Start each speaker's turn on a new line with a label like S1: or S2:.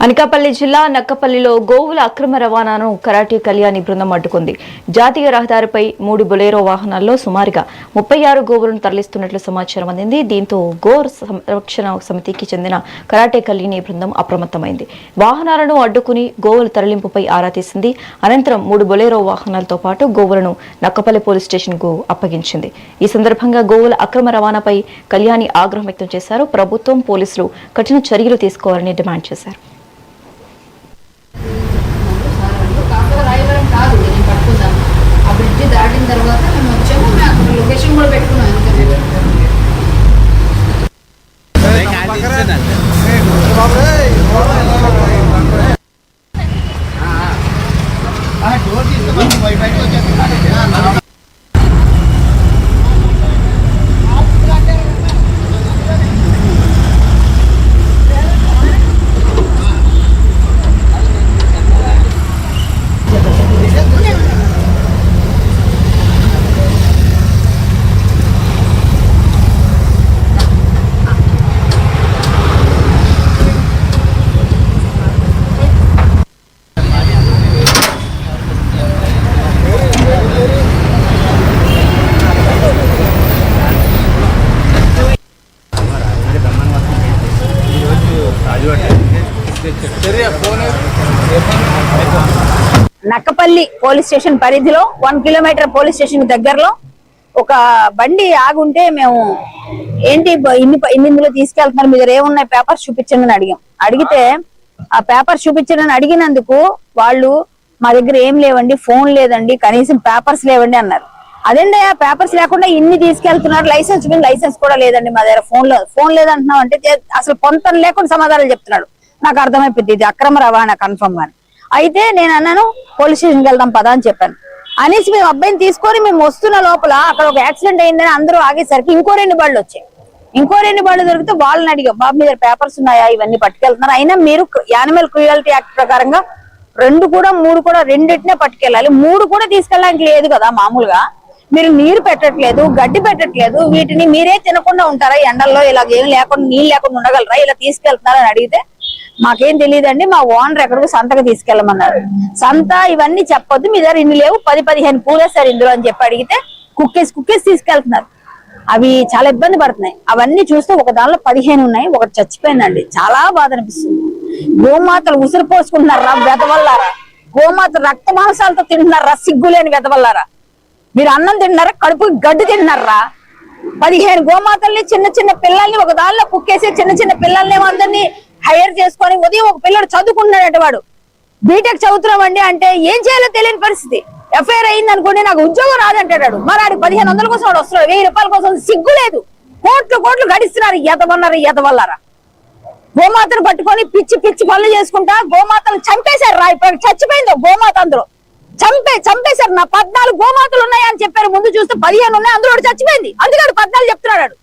S1: అనకాపల్లి జిల్లా నక్కపల్లిలో గోవుల అక్రమ రవాణాను కరాటే కళ్యాణి బృందం అడ్డుకుంది. జాతీయ రహదారిపై 3 బొలెరో వాహనాల్లో సుమారుగా 36 గోవులను తరలిస్తున్నట్లు సమాచారం అందింది. దీంతో గో సంరక్షణ సమితికి చెందిన కరాటే కళ్యాణి బృందం అప్రమత్తమైంది. వాహనాలను అడ్డుకుని గోవుల తరలింపుపై ఆరా తీసింది. అనంతరం 3 బొలెరో వాహనాలతో పాటు గోవులను నక్కపల్లి పోలీస్ స్టేషన్ కు అప్పగించింది. ఈ సందర్భంగా గోవుల అక్రమ రవాణాపై కళ్యాణి ఆగ్రహం వ్యక్తం చేశారు. ప్రభుత్వం, పోలీసులు కఠిన చర్యలు తీసుకోవాలని డిమాండ్ చేశారు.
S2: దాటిన తర్వాత మేము వచ్చాము. మేము అక్కడ లొకేషన్ కూడా పెట్టుకున్నాం. నక్కపల్లి పోలీస్ స్టేషన్ పరిధిలో 1 కిలోమీటర్ పోలీస్ స్టేషన్ దగ్గరలో ఒక బండి ఆగుంటే మేము ఏంటి ఇందులో తీసుకెళ్తున్నారు, మీ దగ్గర ఏమున్నాయి పేపర్స్ చూపించండి అని అడిగితే ఆ పేపర్స్ చూపించండి అడిగినందుకు వాళ్ళు మా దగ్గర ఏం లేవండి, ఫోన్ లేదండి, కనీసం పేపర్స్ లేవండి అన్నారు. అదేంటి ఆ పేపర్స్ లేకుండా ఇన్ని తీసుకెళ్తున్నారు, లైసెన్స్ కూడా లేదండి మా దగ్గర, ఫోన్ లేదంటున్నాం అంటే అసలు పొంతం లేకుండా సమాధానాలు చెప్తున్నాడు. నాకు అర్థమైపోయింది ఇది అక్రమ రవాణా కన్ఫర్మ్ గాని. అయితే నేను అన్నాను పోలీస్ స్టేషన్కి వెళ్దాం పదా అని చెప్పాను. అనేసి మేము అబ్బాయిని తీసుకొని మేము వస్తున్న లోపల అక్కడ ఒక యాక్సిడెంట్ అయిందని అందరూ ఆగేసరికి ఇంకో 2 బళ్ళు వచ్చాయి. ఇంకో 2 బళ్ళు దొరికితే వాళ్ళని అడిగాం, బాబు మీ దగ్గర పేపర్స్ ఉన్నాయా, ఇవన్నీ పట్టుకెళ్తున్నారు, అయినా మీరు యానిమల్ క్రూయల్టీ యాక్ట్ ప్రకారంగా 2 కూడా 3 కూడా రెండింటినే పట్టుకెళ్ళాలి, 3 కూడా తీసుకెళ్ళడానికి లేదు కదా, మామూలుగా మీరు నీరు పెట్టట్లేదు, గడ్డి పెట్టట్లేదు, వీటిని మీరే తినకుండా ఉంటారా, ఎండల్లో ఇలాగ ఏం లేకుండా నీళ్ళు లేకుండా ఉండగలరా, ఇలా తీసుకెళ్తున్నారని అడిగితే మాకేం తెలియదండి, మా ఓనర్ ఎక్కడికి సంతకు తీసుకెళ్ళమన్నారు. సంత ఇవన్నీ చెప్పొద్దు, మీ దగ్గర ఇన్ని లేవు, 10-15 పూలేస్తారు ఇందులో అని చెప్పి అడిగితే కుక్కేసి తీసుకెళ్తున్నారు. అవి చాలా ఇబ్బంది పడుతున్నాయి. అవన్నీ చూస్తే ఒక దానిలో 15 ఉన్నాయి, ఒకటి చచ్చిపోయిందండి. చాలా బాధ అనిపిస్తుంది. గోమాతలు ఉసిరు పోసుకుంటున్నారా వెదవల్లారా, గోమాత రక్త మాంసాలతో తింటున్నారా సిగ్గులేని వెదవల్లారా, మీరు అన్నం తింటున్నారా, కడుపు గడ్డి తింటున్నారా. 15 గోమాతల్ని చిన్న పిల్లల్ని ఒక దానిలో కుక్కేసి చిన్న పిల్లల్ని అందరినీ హైర్ చేసుకొని ఉదయం ఒక పిల్లడు చదువుకున్నాడట, వాడు బీటెక్ చదువుతున్నామండి అంటే ఏం చేయాలో తెలియని పరిస్థితి. ఎఫ్ఐఆర్ అయింది అనుకోండి నాకు ఉద్యోగం రాదంటాడు. మరి ఆడు 1500 కోసం వాడు వస్తున్నాడు, 1000 రూపాయల కోసం సిగ్గు లేదు. కోట్లు గడిస్తున్నారు ఈతవల్లారా. గోమాతను పట్టుకొని పిచ్చి పనులు చేసుకుంటా గోమాతను చంపేశారు రా. ఇప్పుడు చచ్చిపోయిందో గోమాత, అందులో చంపేశారు. నా 14 గోమాతలు ఉన్నాయని చెప్పారు, ముందు చూస్తే 15 ఉన్నాయి, అందులో చచ్చిపోయింది. అందుకని 14 చెప్తున్నాడు.